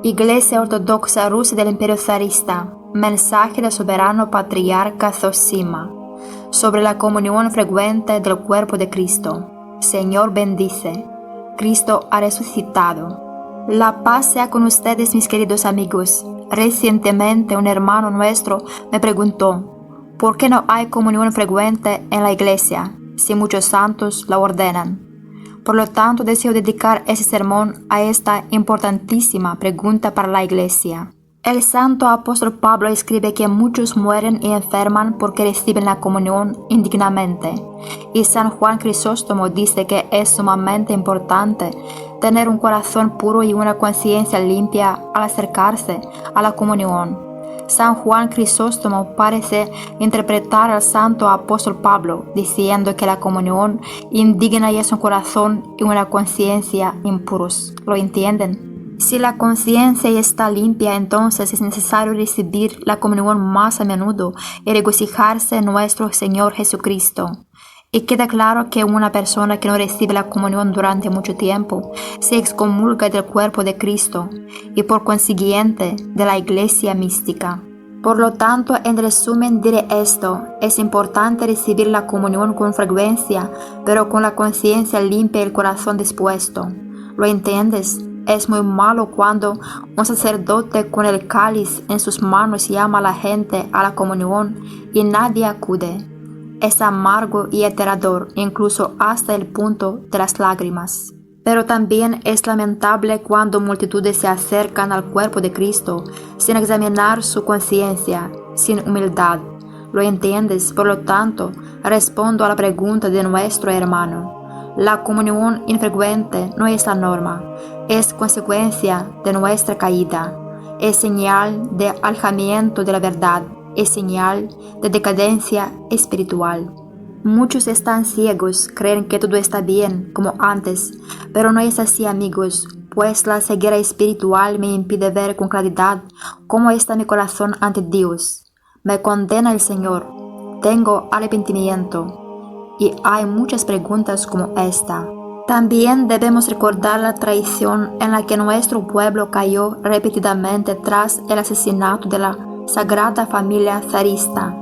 Iglesia Ortodoxa Rusa del Imperio Zarista. Mensaje del soberano patriarca Zosima sobre la comunión frecuente del cuerpo de Cristo. Señor bendice. Cristo ha resucitado. La paz sea con ustedes, mis queridos amigos. Recientemente un hermano nuestro me preguntó, ¿por qué no hay comunión frecuente en la iglesia si muchos santos la ordenan? Por lo tanto, deseo dedicar ese sermón a esta importantísima pregunta para la iglesia. El santo apóstol Pablo escribe que muchos mueren y enferman porque reciben la comunión indignamente. Y San Juan Crisóstomo dice que es sumamente importante tener un corazón puro y una conciencia limpia al acercarse a la comunión. San Juan Crisóstomo parece interpretar al santo apóstol Pablo diciendo que la comunión indigna y es un corazón y una conciencia impuros. ¿Lo entienden? Si la conciencia está limpia, entonces es necesario recibir la comunión más a menudo y regocijarse en nuestro Señor Jesucristo. Y queda claro que una persona que no recibe la comunión durante mucho tiempo se excomulga del cuerpo de Cristo y por consiguiente de la iglesia mística. Por lo tanto, en resumen diré esto: es importante recibir la comunión con frecuencia, pero con la conciencia limpia y el corazón dispuesto. ¿Lo entiendes? Es muy malo cuando un sacerdote con el cáliz en sus manos llama a la gente a la comunión y nadie acude. Es amargo y aterrador, incluso hasta el punto de las lágrimas. Pero también es lamentable cuando multitudes se acercan al cuerpo de Cristo sin examinar su conciencia, sin humildad. ¿Lo entiendes? Por lo tanto, respondo a la pregunta de nuestro hermano. La comunión infrecuente no es la norma, es consecuencia de nuestra caída, es señal de alejamiento de la verdad, es señal de decadencia espiritual. Muchos están ciegos, creen que todo está bien, como antes, pero no es así, amigos, pues la ceguera espiritual me impide ver con claridad cómo está mi corazón ante Dios. Me condena el Señor, tengo arrepentimiento. Y hay muchas preguntas como esta. También debemos recordar la traición en la que nuestro pueblo cayó repetidamente tras el asesinato de la Sagrada Familia Zarista.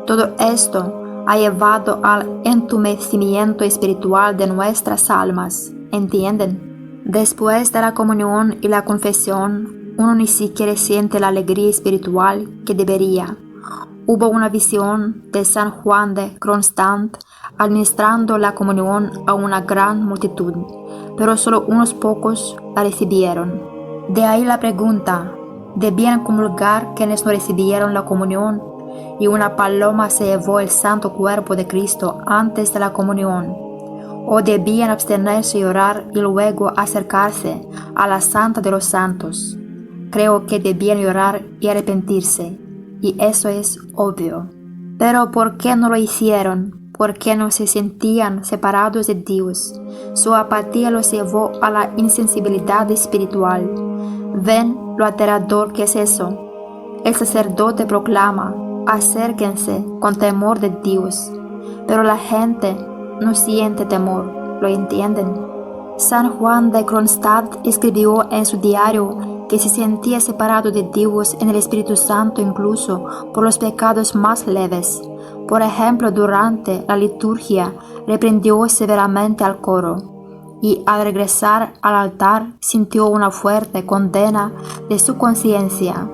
Todo esto ha llevado al entumecimiento espiritual de nuestras almas, ¿entienden? Después de la comunión y la confesión, uno ni siquiera siente la alegría espiritual que debería. Hubo una visión de San Juan de Kronstadt administrando la comunión a una gran multitud, pero solo unos pocos la recibieron. De ahí la pregunta: ¿debían comulgar quienes no recibieron la comunión? Y una paloma se llevó el santo cuerpo de Cristo antes de la comunión. ¿O debían abstenerse y orar y luego acercarse a la Santa de los Santos? Creo que debían orar y arrepentirse, y eso es obvio. Pero ¿por qué no lo hicieron? ¿Por qué no se sentían separados de Dios? Su apatía los llevó a la insensibilidad espiritual. ¿Ven lo aterrador que es eso? El sacerdote proclama: acérquense con temor de Dios. Pero la gente no siente temor, ¿lo entienden? San Juan de Kronstadt escribió en su diario que se sentía separado de Dios en el Espíritu Santo incluso por los pecados más leves. Por ejemplo, durante la liturgia reprendió severamente al coro y al regresar al altar sintió una fuerte condena de su conciencia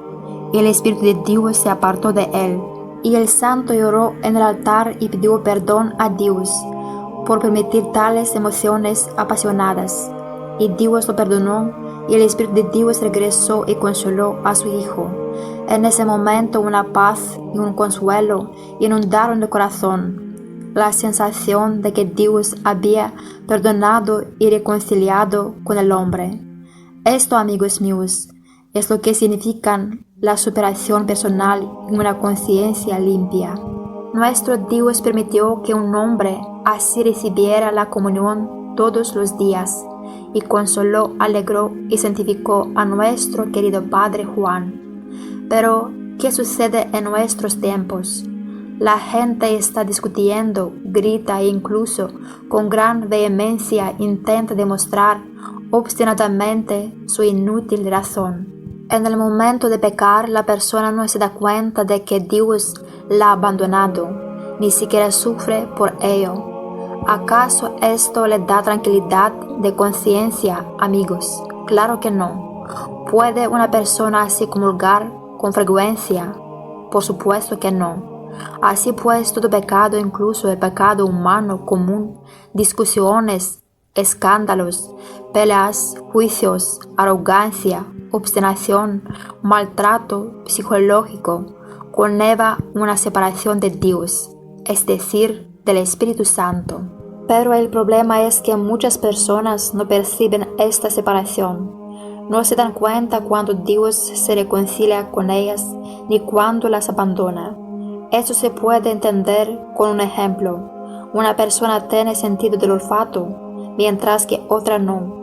y el Espíritu de Dios se apartó de él. Y el santo lloró en el altar y pidió perdón a Dios por permitir tales emociones apasionadas. Y Dios lo perdonó y el Espíritu de Dios regresó y consoló a su Hijo. En ese momento una paz y un consuelo inundaron el corazón, la sensación de que Dios había perdonado y reconciliado con el hombre. Esto, amigos míos, es lo que significan la superación personal y una conciencia limpia. Nuestro Dios permitió que un hombre así recibiera la comunión todos los días y consoló, alegró y santificó a nuestro querido Padre Juan. Pero, ¿qué sucede en nuestros tiempos? La gente está discutiendo, grita e incluso con gran vehemencia intenta demostrar obstinadamente su inútil razón. En el momento de pecar, la persona no se da cuenta de que Dios la ha abandonado, ni siquiera sufre por ello. ¿Acaso esto le da tranquilidad de conciencia, amigos? Claro que no. ¿Puede una persona así comulgar con frecuencia? Por supuesto que no. Así pues, todo pecado, incluso el pecado humano común, discusiones, escándalos, peleas, juicios, arrogancia, obstinación, maltrato psicológico, conlleva una separación de Dios, es decir, del Espíritu Santo. Pero el problema es que muchas personas no perciben esta separación. No se dan cuenta cuando Dios se reconcilia con ellas ni cuando las abandona. Esto se puede entender con un ejemplo. Una persona tiene sentido del olfato, mientras que otra no.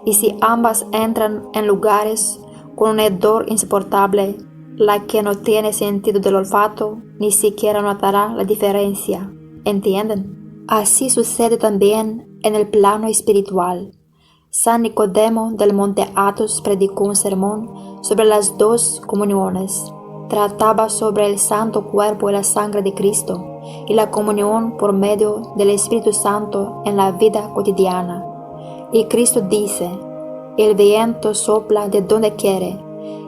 Y si ambas entran en lugares con un hedor insoportable, la que no tiene sentido del olfato ni siquiera notará la diferencia. ¿Entienden? Así sucede también en el plano espiritual. San Nicodemo del Monte Athos predicó un sermón sobre las dos comuniones. Trataba sobre el santo cuerpo y la sangre de Cristo y la comunión por medio del Espíritu Santo en la vida cotidiana. Y Cristo dice: el viento sopla de donde quiere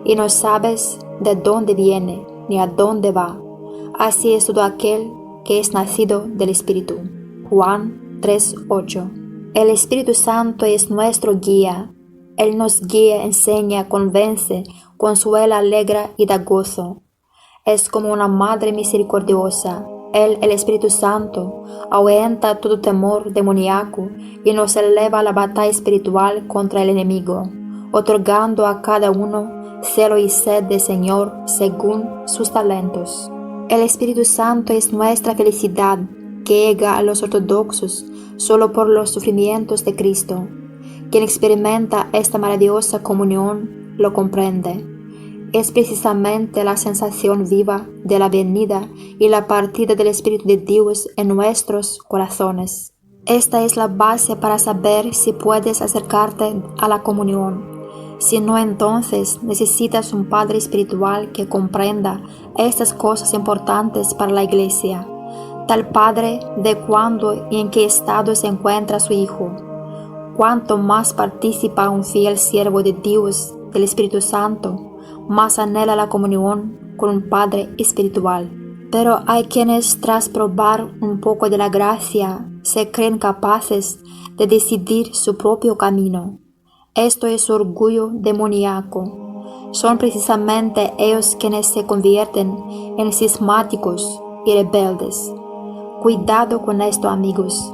y no sabes de dónde viene ni a dónde va. Así es todo aquel que es nacido del Espíritu. Juan 3:8. El Espíritu Santo es nuestro guía. Él nos guía, enseña, convence, consuela, alegra y da gozo. Es como una madre misericordiosa. Él, el Espíritu Santo, ahuyenta todo temor demoníaco y nos eleva a la batalla espiritual contra el enemigo, otorgando a cada uno celo y sed del Señor según sus talentos. El Espíritu Santo es nuestra felicidad, que llega a los ortodoxos solo por los sufrimientos de Cristo. Quien experimenta esta maravillosa comunión lo comprende. Es precisamente la sensación viva de la venida y la partida del Espíritu de Dios en nuestros corazones. Esta es la base para saber si puedes acercarte a la comunión. Si no, entonces necesitas un Padre espiritual que comprenda estas cosas importantes para la Iglesia. Tal Padre de cuándo y en qué estado se encuentra su Hijo. Cuanto más participa un fiel siervo de Dios del Espíritu Santo, más anhela la comunión con un Padre espiritual. Pero hay quienes, tras probar un poco de la gracia, se creen capaces de decidir su propio camino. Esto es orgullo demoníaco. Son precisamente ellos quienes se convierten en cismáticos y rebeldes. Cuidado con esto, amigos.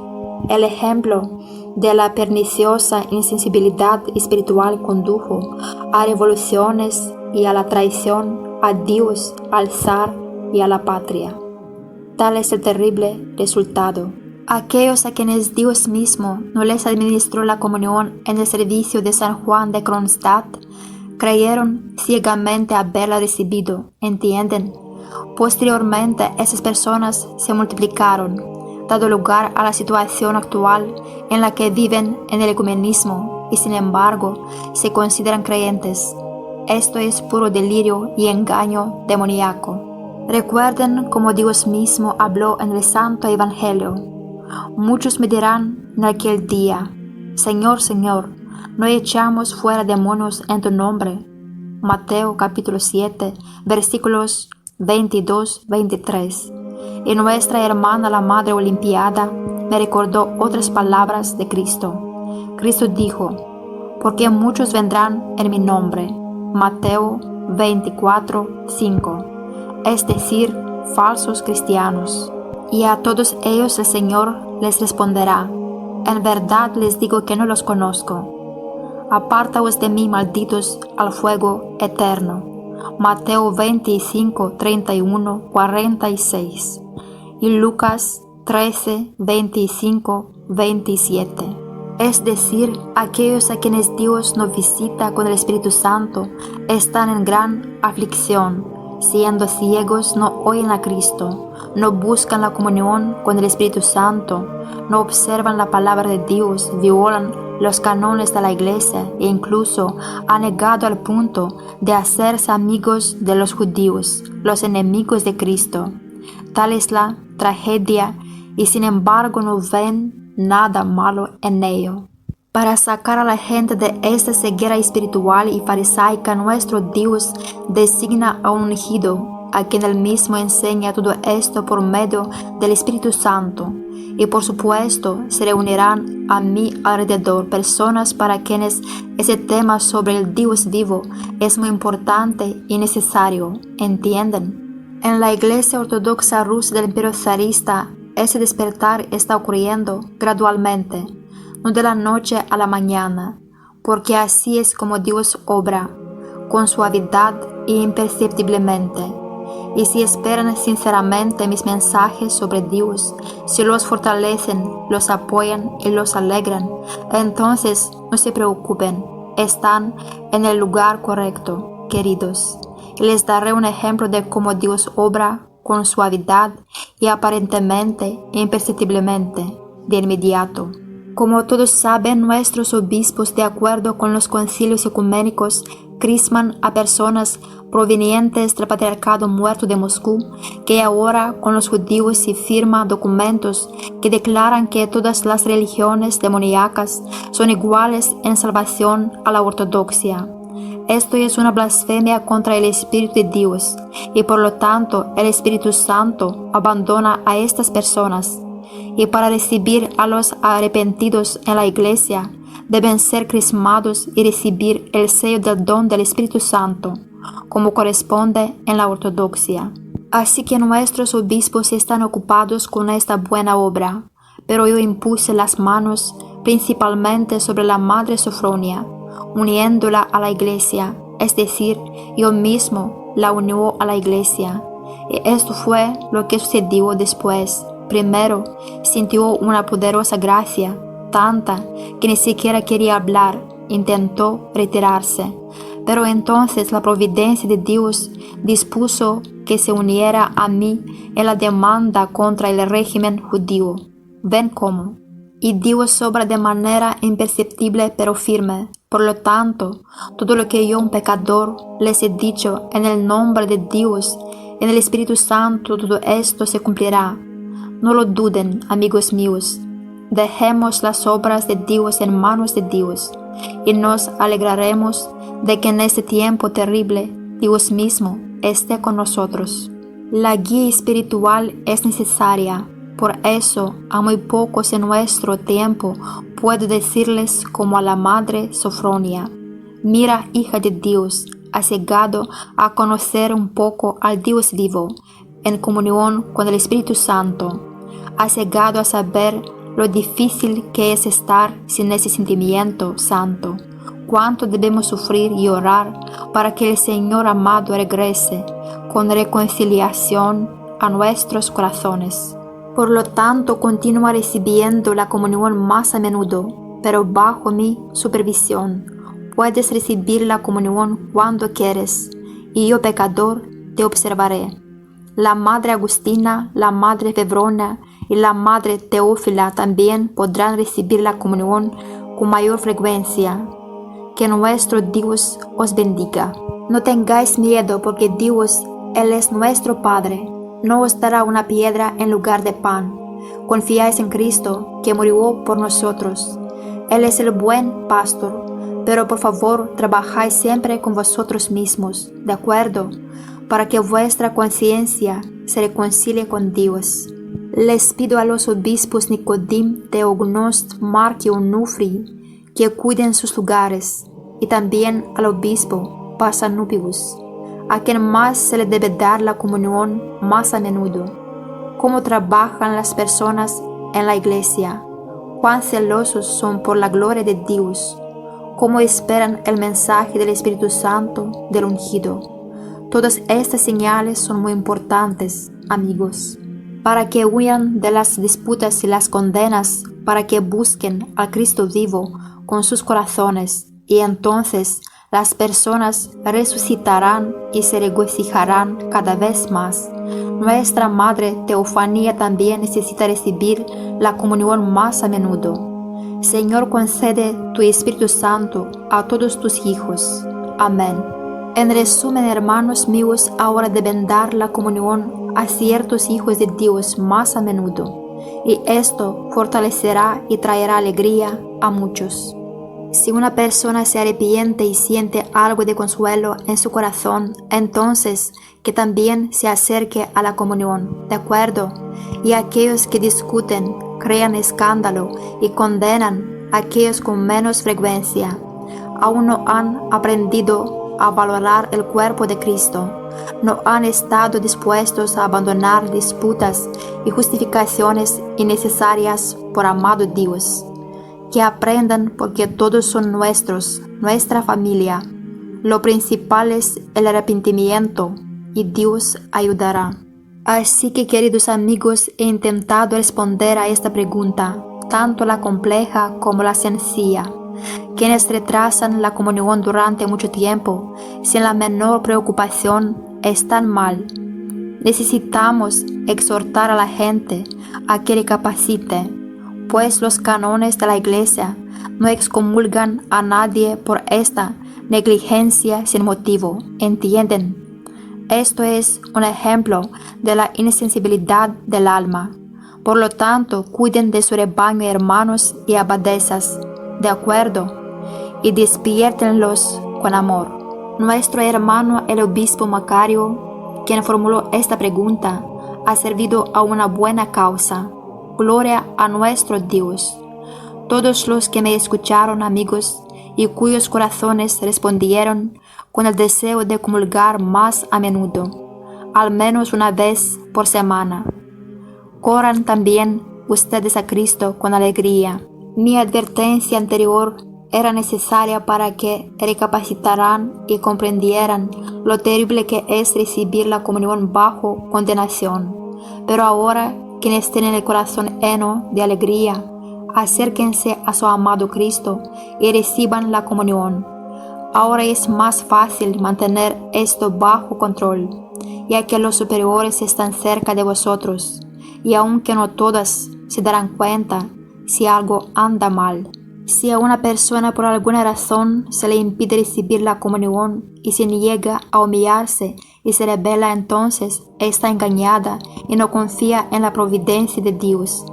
El ejemplo de la perniciosa insensibilidad espiritual condujo a revoluciones y a la traición a Dios, al zar y a la patria. Tal es el terrible resultado. Aquellos a quienes Dios mismo no les administró la comunión en el servicio de San Juan de Kronstadt, creyeron ciegamente haberla recibido, ¿entienden? Posteriormente, esas personas se multiplicaron, dando lugar a la situación actual en la que viven en el ecumenismo y sin embargo se consideran creyentes. Esto es puro delirio y engaño demoníaco. Recuerden como Dios mismo habló en el Santo Evangelio. Muchos me dirán en aquel día: Señor, Señor, ¿no echamos fuera demonios en tu nombre? Mateo capítulo 7, versículos 22-23. Y nuestra hermana la Madre Olimpiada me recordó otras palabras de Cristo. Cristo dijo: porque muchos vendrán en mi nombre. Mateo 24:5. Es decir, falsos cristianos. Y a todos ellos el Señor les responderá: en verdad les digo que no los conozco. Apartaos de mí, malditos, al fuego eterno. Mateo 25:31-46. Y Lucas 13:25-27. Es decir, aquellos a quienes Dios no visita con el Espíritu Santo están en gran aflicción. Siendo ciegos, no oyen a Cristo, no buscan la comunión con el Espíritu Santo, no observan la palabra de Dios, violan los cánones de la Iglesia e incluso han llegado al punto de hacerse amigos de los judíos, los enemigos de Cristo. Tal es la tragedia y sin embargo no ven nada malo en ello. Para sacar a la gente de esta ceguera espiritual y farisaica, nuestro Dios designa a un ungido, a quien él mismo enseña todo esto por medio del Espíritu Santo. Y por supuesto se reunirán a mi alrededor personas para quienes ese tema sobre el Dios vivo es muy importante y necesario, ¿entienden? En la Iglesia Ortodoxa Rusa del Imperio Zarista, ese despertar está ocurriendo gradualmente, no de la noche a la mañana, porque así es como Dios obra, con suavidad e imperceptiblemente. Y si esperan sinceramente mis mensajes sobre Dios, si los fortalecen, los apoyan y los alegran, entonces no se preocupen, están en el lugar correcto, queridos. Y les daré un ejemplo de cómo Dios obra con suavidad y aparentemente e imperceptiblemente, de inmediato. Como todos saben, nuestros obispos, de acuerdo con los concilios ecuménicos, crisman a personas provenientes del patriarcado muerto de Moscú, que ahora con los judíos se firman documentos que declaran que todas las religiones demoníacas son iguales en salvación a la ortodoxia. Esto es una blasfemia contra el Espíritu de Dios, y por lo tanto el Espíritu Santo abandona a estas personas. Y para recibir a los arrepentidos en la Iglesia, deben ser crismados y recibir el sello del don del Espíritu Santo, como corresponde en la ortodoxia. Así que nuestros obispos están ocupados con esta buena obra, pero yo impuse las manos principalmente sobre la Madre Sofronia, uniéndola a la Iglesia, es decir, yo mismo la unió a la Iglesia. Y esto fue lo que sucedió después. Primero, sintió una poderosa gracia, tanta que ni siquiera quería hablar, intentó retirarse. Pero entonces la providencia de Dios dispuso que se uniera a mí en la demanda contra el régimen judío. ¿Ven cómo? Y Dios obra de manera imperceptible pero firme. Por lo tanto, todo lo que yo, un pecador, les he dicho en el nombre de Dios, en el Espíritu Santo, todo esto se cumplirá. No lo duden, amigos míos. Dejemos las obras de Dios en manos de Dios y nos alegraremos de que en este tiempo terrible Dios mismo esté con nosotros. La guía espiritual es necesaria. Por eso, a muy pocos en nuestro tiempo puedo decirles como a la Madre Sofronia: mira, hija de Dios, has llegado a conocer un poco al Dios vivo, en comunión con el Espíritu Santo. Has llegado a saber lo difícil que es estar sin ese sentimiento santo, cuánto debemos sufrir y orar para que el Señor amado regrese con reconciliación a nuestros corazones. Por lo tanto, continúa recibiendo la comunión más a menudo, pero bajo mi supervisión. Puedes recibir la comunión cuando quieres, y yo, pecador, te observaré. La Madre Agustina, la Madre Febrona y la Madre Teófila también podrán recibir la comunión con mayor frecuencia. Que nuestro Dios os bendiga. No tengáis miedo, porque Dios, Él es nuestro Padre. No os dará una piedra en lugar de pan. Confiáis en Cristo, que murió por nosotros. Él es el buen pastor, pero por favor trabajad siempre con vosotros mismos, ¿de acuerdo? Para que vuestra conciencia se reconcilie con Dios. Les pido a los obispos Nicodim, Teognost, Mark y Onufri que cuiden sus lugares, y también al obispo Pasanupius, a quien más se le debe dar la comunión más a menudo. Cómo trabajan las personas en la iglesia, cuán celosos son por la gloria de Dios, cómo esperan el mensaje del Espíritu Santo del ungido. Todas estas señales son muy importantes, amigos, para que huyan de las disputas y las condenas, para que busquen al Cristo vivo con sus corazones, y entonces las personas resucitarán y se regocijarán cada vez más. Nuestra Madre Teofanía también necesita recibir la comunión más a menudo. Señor, concede tu Espíritu Santo a todos tus hijos. Amén. En resumen, hermanos míos, ahora deben dar la comunión a ciertos hijos de Dios más a menudo, y esto fortalecerá y traerá alegría a muchos. Si una persona se arrepiente y siente algo de consuelo en su corazón, entonces que también se acerque a la comunión, ¿de acuerdo? Y aquellos que discuten, crean escándalo y condenan a aquellos con menos frecuencia, aún no han aprendido a valorar el cuerpo de Cristo, no han estado dispuestos a abandonar disputas y justificaciones innecesarias por amado Dios. Que aprendan porque todos son nuestros, nuestra familia. Lo principal es el arrepentimiento y Dios ayudará. Así que, queridos amigos, he intentado responder a esta pregunta, tanto la compleja como la sencilla. Quienes retrasan la comunión durante mucho tiempo, sin la menor preocupación, están mal. Necesitamos exhortar a la gente a que recapacite, pues los cánones de la Iglesia no excomulgan a nadie por esta negligencia sin motivo, ¿entienden? Esto es un ejemplo de la insensibilidad del alma. Por lo tanto, cuiden de su rebaño, hermanos y abadesas, ¿de acuerdo? Y despiértenlos con amor. Nuestro hermano el obispo Macario, quien formuló esta pregunta, ha servido a una buena causa. Gloria a nuestro Dios. Todos los que me escucharon, amigos, y cuyos corazones respondieron con el deseo de comulgar más a menudo, al menos una vez por semana. Corran también ustedes a Cristo con alegría. Mi advertencia anterior era necesaria para que recapacitaran y comprendieran lo terrible que es recibir la comunión bajo condenación. Pero ahora, quienes tienen el corazón lleno de alegría, acérquense a su amado Cristo y reciban la comunión. Ahora es más fácil mantener esto bajo control, ya que los superiores están cerca de vosotros, y aunque no todas se darán cuenta si algo anda mal. Si a una persona por alguna razón se le impide recibir la comunión y se niega a humillarse y se rebela, entonces está engañada y no confía en la providencia de Dios.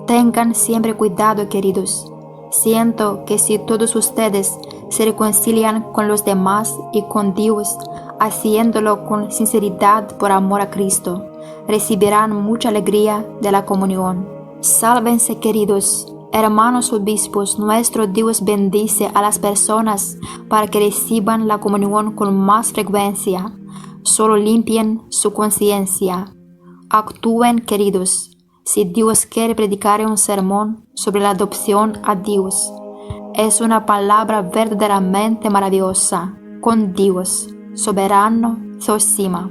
Tengan siempre cuidado, queridos. Siento que si todos ustedes se reconcilian con los demás y con Dios, haciéndolo con sinceridad por amor a Cristo, recibirán mucha alegría de la comunión. Sálvense, queridos. Hermanos obispos, nuestro Dios bendice a las personas para que reciban la comunión con más frecuencia. Solo limpien su conciencia. Actúen, queridos. Si Dios quiere predicar un sermón sobre la adopción a Dios, es una palabra verdaderamente maravillosa. Con Dios, soberano Zosima.